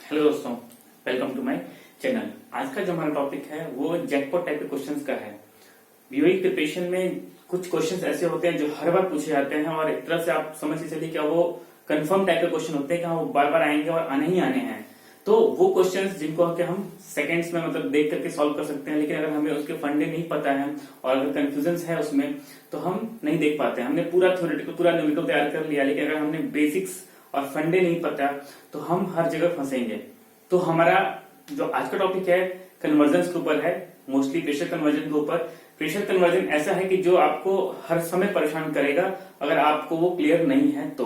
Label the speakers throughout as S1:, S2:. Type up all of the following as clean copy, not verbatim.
S1: Hello दोस्तों, welcome to my channel. आज का जो हमारा टॉपिक है वो जैकपॉट टाइप के क्वेश्चंस का है। बीओई प्रिपरेशन में कुछ क्वेश्चंस ऐसे होते हैं जो हर बार पूछे जाते हैं और एक तरह से आप समझ के चलिए क्या वो कंफर्म टाइप के क्वेश्चन होते हैं कि हाँ वो बार बार आएंगे और आने ही आने हैं। तो वो क्वेश्चंस जिनको कि हम सेकंड्स में मतलब देख करके सॉल्व कर सकते हैं, लेकिन अगर हमें उसके फंडे नहीं पता है और अगर कंफ्यूजन है उसमें तो हम नहीं देख पाते हैं। हमने पूरा थ्योरेटिकल पूरा न्यूमेरिकल तैयार कर लिया, लेकिन अगर हमने बेसिक्स और फंडे नहीं पता तो हम हर जगह फंसेंगे। तो हमारा जो आज का टॉपिक है कन्वर्जन के ऊपर है, मोस्टली प्रेशर कन्वर्जन के ऊपर। प्रेशर कन्वर्जन ऐसा है कि जो आपको हर समय परेशान करेगा अगर आपको वो क्लियर नहीं है तो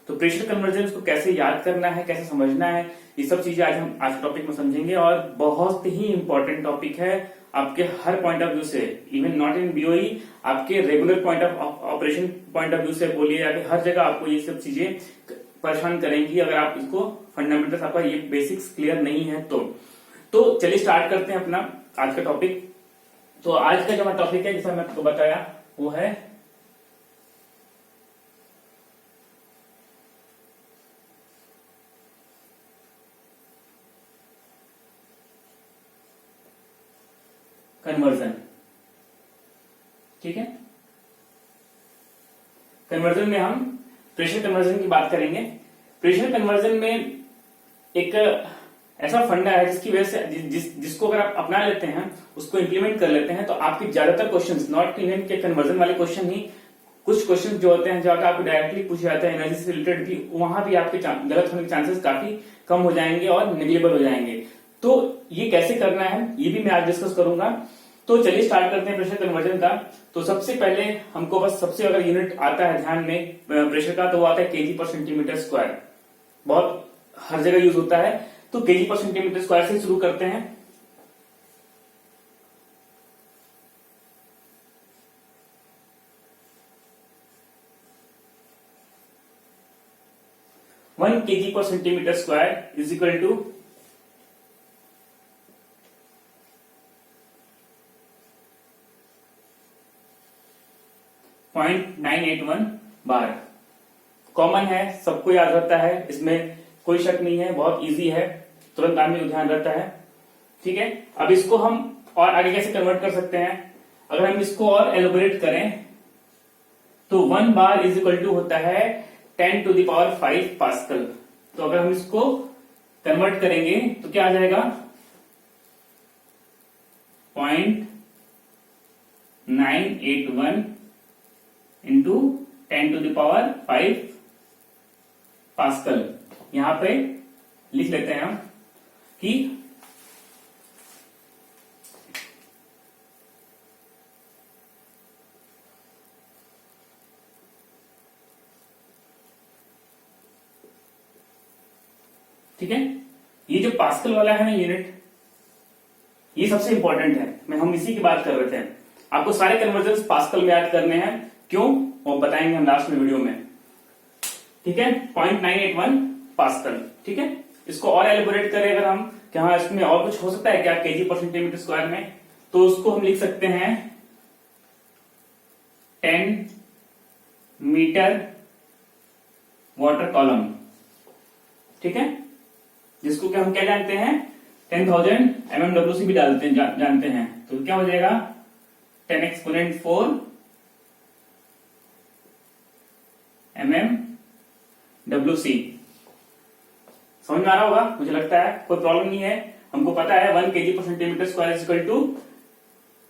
S1: प्रेशर कन्वर्जन को कैसे याद करना है, कैसे समझना है, ये सब चीजें आज हम आज टॉपिक में समझेंगे। और बहुत ही इंपॉर्टेंट टॉपिक है आपके हर पॉइंट ऑफ व्यू से, इवन नॉट इन बीओई, आपके regular point of operation point of view से बोलिए, हर जगह आपको ये सब चीजें परेशान करेंगी अगर आप इसको फंडामेंटल्स आपका ये बेसिक्स क्लियर नहीं है तो चलिए स्टार्ट करते हैं अपना आज का टॉपिक। तो आज का जो हमारा टॉपिक है जैसा मैं आपको बताया वो है कन्वर्जन। ठीक है, कन्वर्जन में हम प्रेशर कन्वर्जन की बात करेंगे। प्रेशर कन्वर्जन में एक ऐसा फंडा है जिसकी वजह से जिसको अगर आप अपना लेते हैं, उसको इंप्लीमेंट कर लेते हैं, तो आपके ज्यादातर क्वेश्चंस, नॉट इवन के कन्वर्जन वाले क्वेश्चन ही, कुछ क्वेश्चन जो होते हैं जो आपको डायरेक्टली पूछे जाते हैं एनर्जी से रिलेटेड भी, वहां भी आपके गलत होने के चांसेस काफी कम हो जाएंगे और निगलेबल हो जाएंगे। तो ये कैसे करना है ये भी मैं आज डिस्कस करूंगा। तो चलिए स्टार्ट करते हैं प्रेशर कन्वर्जन का। तो सबसे पहले हमको बस सबसे अगर यूनिट आता है ध्यान में प्रेशर का तो वो आता है केजी पर सेंटीमीटर स्क्वायर। बहुत हर जगह यूज होता है, तो केजी पर सेंटीमीटर स्क्वायर से शुरू करते हैं। One kg per centimetre square is equal to 0.981 bar. Common है, सबको याद रहता है, इसमें कोई शक नहीं है, बहुत इजी है, तुरंत आदमी को ध्यान रहता है। ठीक है, अब इसको हम और आगे कैसे कन्वर्ट कर सकते हैं, अगर हम इसको और एलोबरेट करें तो 1 बार इज इक्वल टू होता है 10⁵ पास्कल। तो अगर हम इसको कन्वर्ट करेंगे तो क्या आ जाएगा 0.981 इंटू 10⁵ पास्कल। यहां पे लिख लेते हैं हम कि ठीक है, ये जो पास्कल वाला है ना यूनिट, ये सबसे इंपॉर्टेंट है। हम इसी की बात कर रहे थे। आपको सारे कन्वर्जन पास्कल में याद करने हैं, क्यों वो बताएंगे हम लास्ट में वीडियो में। ठीक है, 0.981 पास्कल। ठीक है, इसको और एलिबोरेट करें अगर हम कि हाँ इसमें और कुछ हो सकता है क्या केजी पर सेंटीमीटर स्क्वायर में, तो उसको हम लिख सकते हैं 10 मीटर वाटर कॉलम। ठीक है, जिसको कि हम क्या जानते हैं 10,000 mmWc भी डालते हैं जानते हैं। तो क्या हो जाएगा 10 एक्सपोनेंट 4 mmWc। समझ में आ रहा होगा मुझे लगता है, कोई प्रॉब्लम नहीं है। हमको पता है 1 kg per centimetre square is equal to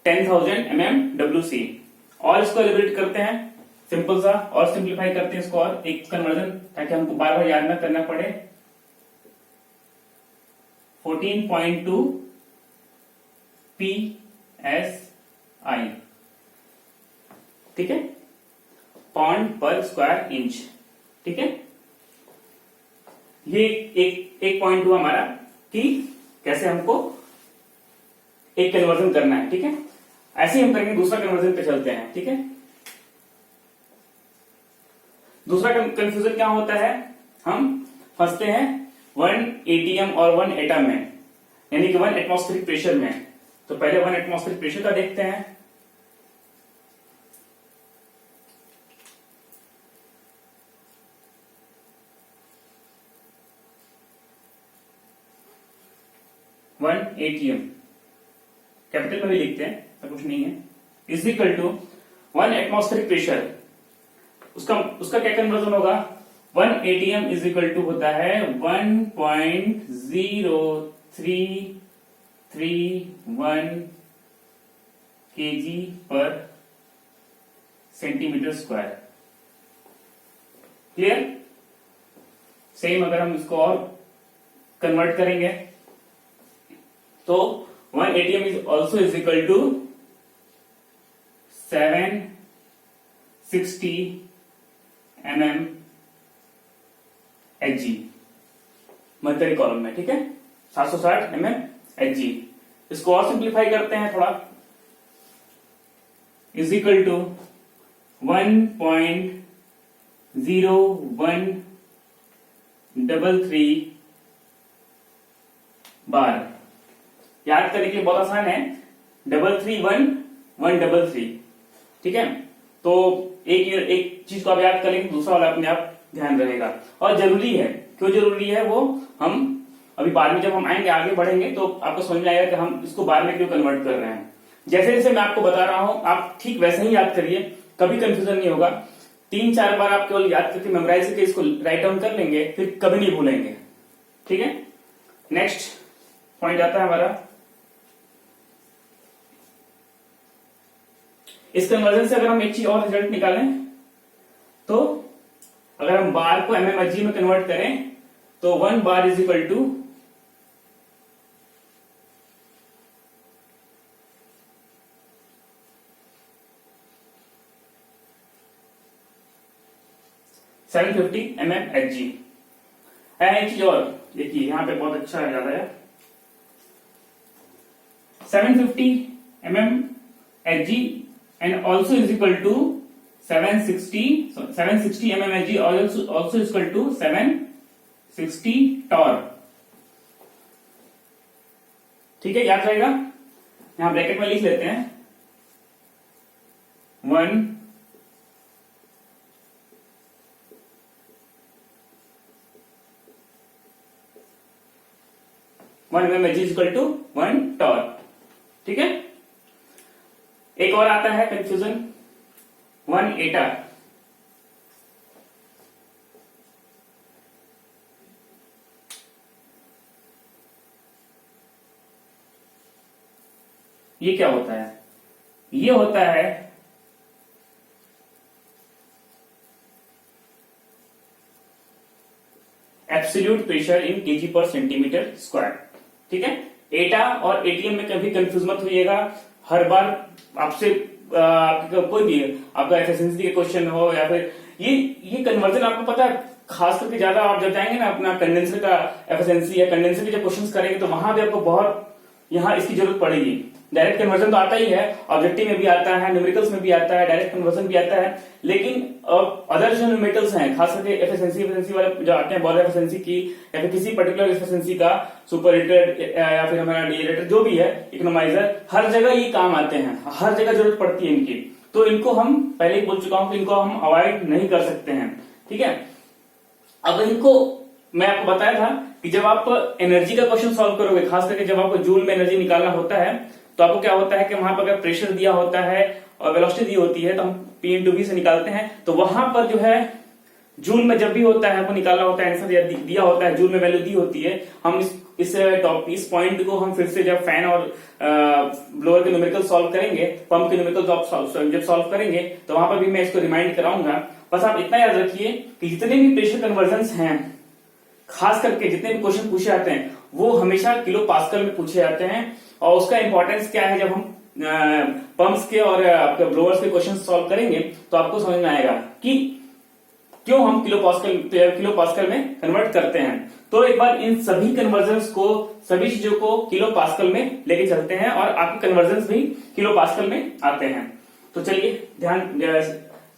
S1: 10,000 mmWc। और इसको एलिब्रेट करते हैं सिंपल सा, और सिंप्लीफाई करते हैं इसको और एक कन्वर्जन, ताकि हमको बार बार याद ना करना पड़े। 14.2 PSI। ठीक है, पाउंड पर स्क्वायर इंच। ठीक है, ये एक पॉइंट हुआ हमारा कि कैसे हमको एक कन्वर्जन करना है। ठीक है, ऐसे ही हम करेंगे, दूसरा कन्वर्जन पे चलते हैं। ठीक है, दूसरा कंफ्यूजन क्या होता है, हम फंसते हैं 1 ATM और 1 एटम में, यानी कि 1 एटमॉस्फेरिक प्रेशर में। तो पहले 1 एटमॉस्फेरिक प्रेशर का देखते हैं। 1 ATM, कैपिटल में भी लिखते हैं, ऐसा कुछ नहीं है, is equal to 1 atmospheric pressure, उसका क्या कन्वर्जन होगा, 1 ATM इज इक्वल टू होता है 1.0331 kg per centimetre square. Clear? Same अगर हम इसको और कन्वर्ट करेंगे तो 1 ATM is also is equal to 760 mm Hg, मध्यरी कॉलम में, ठीक है, 760 mm Hg। इसको और सिंप्लीफाई करते हैं थोड़ा, इज इक्वल टू 1.0133 बार। याद करने के लिए बहुत आसान है, 331 ठीक है। तो एक चीज को आप याद करेंगे, दूसरा वाला अपने आप ध्यान रहेगा। और जरूरी है, क्यों जरूरी है वो हम अभी बाद में जब हम आएंगे, आगे बढ़ेंगे तो आपको समझ में आएगा कि हम इसको बाद में क्यों कन्वर्ट कर रहे हैं। जैसे जैसे मैं आपको बता रहा हूं, आप ठीक वैसे ही याद करिए, कभी कंफ्यूजन नहीं होगा। 3-4 बार आप केवल याद करके मेमोराइज करके इसको राइट डाउन कर लेंगे, फिर कभी नहीं भूलेंगे, ठीक है। नेक्स्ट पॉइंट आता है हमारा, इस कन्वर्जन से अगर हम एक चीज और रिजल्ट निकालें तो अगर हम बार को mmHg में कन्वर्ट करें तो 1 bar is equal to 750 mmHg। एक चीज और देखिए, यहां पे बहुत अच्छा याद आया, 750 mmHg and also is equal to 760 mmHg also is equal to 760 torr, ठीक है, याद रहेगा। यहां ब्रैकेट में लिख लेते हैं 1 mmHg is equal to 1 torr, ठीक है। एक और आता है कंफ्यूजन, 1 एटा, ये क्या होता है, ये होता है absolute pressure in KG per centimetre square, ठीक है। एटा और एटीएम में कभी कंफ्यूज मत होइएगा। हर बार आपसे कोई भी आपका एफिशिएंसी के क्वेश्चन हो या फिर ये कन्वर्जन आपको पता है, खास करके ज्यादा आप जब जाएंगे ना अपना कंडेंसर का एफिशिएंसी या कंडेंसर के जब क्वेश्चंस करेंगे तो वहां भी आपको बहुत यहाँ इसकी जरूरत पड़ेगी। डायरेक्ट कन्वर्जन तो आता ही है, ऑब्जेक्टिव में भी आता है, न्यूमेरिकल्स में भी आता है, डायरेक्ट कन्वर्जन भी आता है, लेकिन अदर जो न्यूमेरिकल्स हैं, खास करके एफिशिएंसी वाले जो आते हैं, बॉयलर एफिशिएंसी की या फिर किसी पर्टिकुलर एफिशिएंसी का, सुपरहीटर या फिर हमारा डिएरेटर जो भी है, इकोनोमाइजर, हर जगह ये काम आते हैं, हर जगह जरूरत पड़ती है इनकी। तो इनको हम पहले ही बोल चुका हूं कि इनको हम अवॉइड नहीं कर सकते हैं, ठीक है। अब इनको मैं आपको बताया था कि जब आप एनर्जी का क्वेश्चन सॉल्व करोगे, खास करके जब आपको जूल में एनर्जी निकालना होता है, तो आपको क्या होता है कि वहां पर अगर प्रेशर दिया होता है और वेलोसिटी दी होती है तो हम P into V से निकालते हैं। तो वहां पर जो है जूल में जब भी होता है, वो निकालना होता है, आंसर दिया होता है, जूल में वैल्यू दी होती है। हम इस पॉइंट को हम फिर से जब फैन और ब्लोअर के न्यूमेरिकल सॉल्व करेंगे, पंप के न्यूमेरिकल जब सॉल्व करेंगे, तो वहां पर भी मैं इसको रिमाइंड कराऊंगा। बस आप इतना याद रखिए कि जितने भी प्रेशर कन्वर्जन हैं, खास करके जितने भी क्वेश्चन पूछे जाते हैं, वो हमेशा किलो पास्कल में पूछे जाते हैं। और उसका इंपॉर्टेंस क्या है, जब हम पंप्स के और आपके ब्लोअर्स के क्वेश्चन सॉल्व करेंगे तो आपको समझ में आएगा कि क्यों हम किलो पास्कल में कन्वर्ट करते हैं। तो एक बार इन सभी कन्वर्जन्स को, सभी चीजों को किलो पास्कल में लेके चलते हैं और आपके कन्वर्जन्स भी किलो पास्कल में आते हैं। तो चलिए ध्यान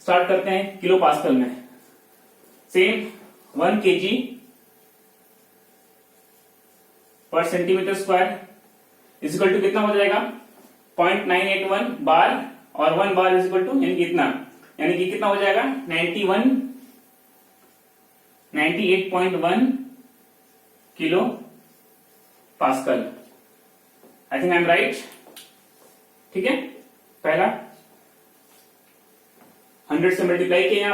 S1: स्टार्ट करते हैं किलो पास्कल में। Same 1 kg per centimetre square is equal to कितना हो जाएगा, 0.981 बार, और 1 बार इज इक्वल टू यानी कि कितना हो जाएगा, 98.1 kilo pascal, I think I am right. ठीक है, पहला 100 से मल्टीप्लाई किया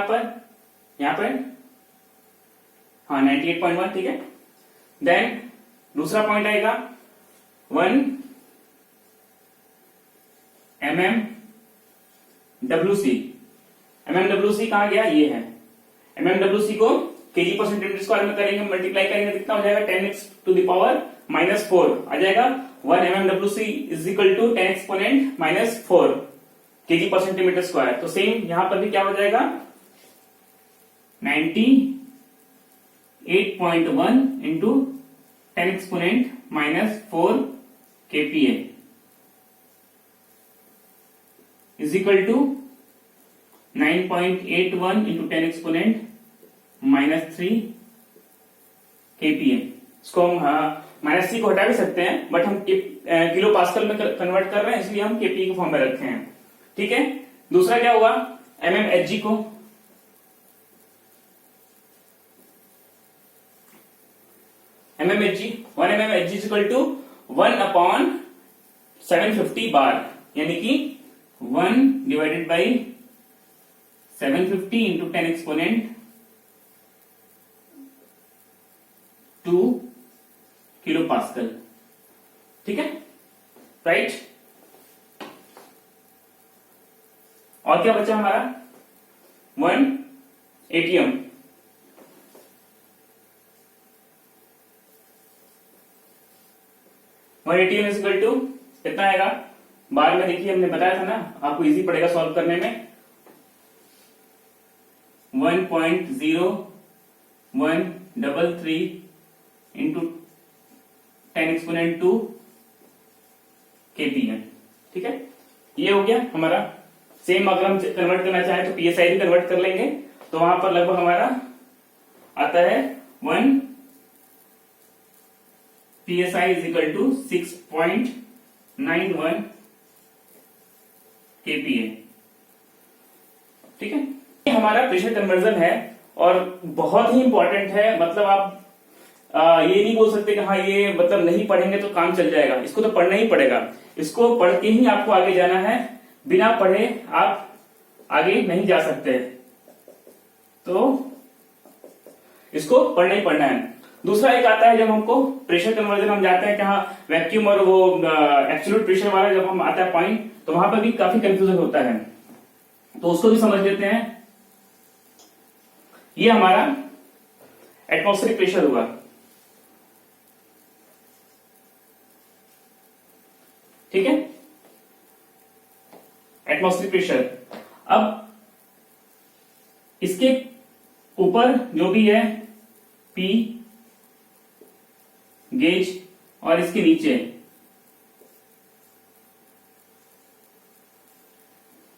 S1: यहां पर हाँ 98.1। ठीक है, देन दूसरा पॉइंट आएगा 1 mmWc। mmWc कहां गया, ये है। mmWc को kg पर सेंटीमीटर स्क्वायर में करेंगे, मल्टीप्लाई करेंगे, कितना हो जाएगा 10x टू द पावर -4 आ जाएगा। 1 mmWc is equal to 10 exponent -4 kg per centimetre square. तो सेम यहां पर भी क्या हो जाएगा 98.1 into 10 exponent -4 kPa is equal to 9.81 into 10 exponent -3 kPa। इसको हम -3 को हटा भी सकते हैं, बट हम किलो पास्कल में कन्वर्ट कर रहे हैं, इसलिए हम kPa के फॉर्म में रखे हैं। ठीक है, दूसरा क्या हुआ mmHg को, mmHg 1 mmHg is equal to 1/750 bar, यानी कि 1 divided by 750 into 10 exponent 2 kilo pascal. ठीक है, राइट। और क्या बचा हमारा 1 ATM। ATM is equal to कितना आएगा बार में, देखिए हमने बताया था ना, आपको इजी पड़ेगा सॉल्व करने में। 1.0133 इंटू 10 एक्सपोनेंट 2 kPa। ठीक है, ये हो गया हमारा। सेम अगर हम कन्वर्ट करना चाहें तो PSI भी कन्वर्ट कर लेंगे, तो वहां पर लगभग हमारा आता है 1 PSI is equal to 6.91 kPa। ठीक है, ये हमारा प्रेशर कन्वर्जन है और बहुत ही इंपॉर्टेंट है। मतलब आप ये नहीं बोल सकते कि हाँ ये मतलब नहीं पढ़ेंगे तो काम चल जाएगा, इसको तो पढ़ना ही पड़ेगा। इसको पढ़ के ही आपको आगे जाना है, बिना पढ़े आप आगे नहीं जा सकते, तो इसको पढ़ना ही पढ़ना है। दूसरा एक आता है जब हमको प्रेशर कन्वर्जन हम जाते हैं कहा वैक्यूम और वो एब्सोल्यूट प्रेशर वाला जब हम आता है पॉइंट, तो वहां पर भी काफी कंफ्यूजन होता है, तो उसको भी समझ लेते हैं। ये हमारा एटमॉस्फेरिक प्रेशर हुआ। ठीक है, एटमॉस्फेरिक प्रेशर। अब इसके ऊपर जो भी है P गेज और इसके नीचे,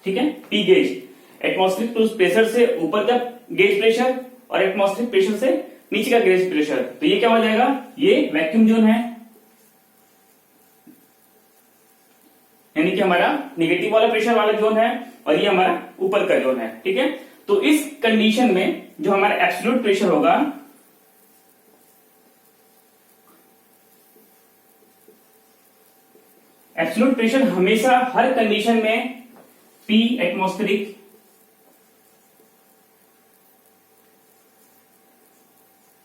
S1: ठीक है, P गेज एटमॉस्फेरिक प्रेशर से ऊपर का गेज प्रेशर और एटमॉस्फेरिक प्रेशर से नीचे का गेज प्रेशर। तो ये क्या हो जाएगा, ये वैक्यूम जोन है, यानी कि हमारा नेगेटिव वाला प्रेशर वाला जोन है, और ये हमारा ऊपर का जोन है। ठीक है, तो इस कंडीशन में जो हमारा एब्सोल्यूट प्रेशर होगा, एब्सोल्यूट प्रेशर हमेशा हर कंडीशन में P atmospheric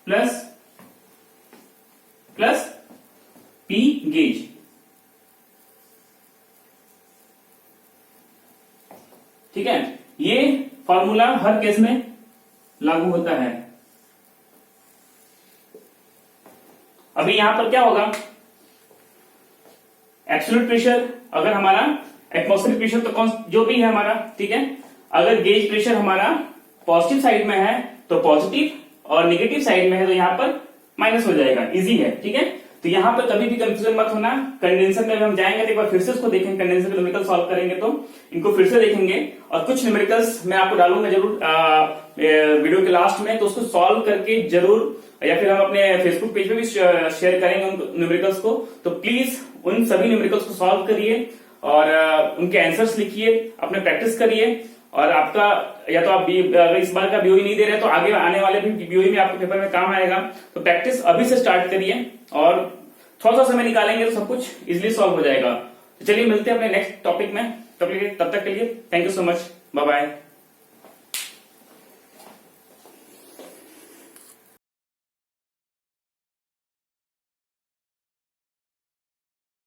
S1: plus P gauge. ठीक है, ये फॉर्मूला हर केस में लागू होता है। अभी यहां पर क्या होगा, एब्सोल्यूट प्रेशर अगर हमारा एटमॉस्फेरिक प्रेशर तो कौन जो भी है हमारा, ठीक है, अगर गेज प्रेशर हमारा पॉजिटिव साइड में है तो पॉजिटिव, और नेगेटिव साइड में है तो यहां पर माइनस हो जाएगा। इजी है। ठीक है, तो यहां पर कभी भी कंफ्यूजन मत होना। कंडेंसर में हम जाएंगे तो एक बार फिर से उसको देखेंगे, कंडेंसर के न्यूमेरिकल सॉल्व करेंगे तो इनको फिर से देखेंगे, और कुछ न्यूमेरिकल्स मैं आपको डालूंगा जरूर वीडियो के लास्ट में, तो उसको सॉल्व करके जरूर, या फिर हम अपने फेसबुक पेज पे भी शेयर करेंगे उन न्यूमेरिकल्स को। तो प्लीज उन सभी न्यूमेरिकल्स को सॉल्व करिए और उनके आंसर्स लिखिए, अपने प्रैक्टिस करिए, और आपका या तो आप अगर इस बार का बीओई नहीं दे रहे तो आगे आने वाले भी बीओई में आपके पेपर में काम आएगा। तो प्रैक्टिस अभी से स्टार्ट करिए, और थोड़ा सा समय निकालेंगे तो सब कुछ इजिली सॉल्व हो जाएगा। तो चलिए मिलते हैं अपने नेक्स्ट टॉपिक में, तब तक के लिए thank you so much, bye bye.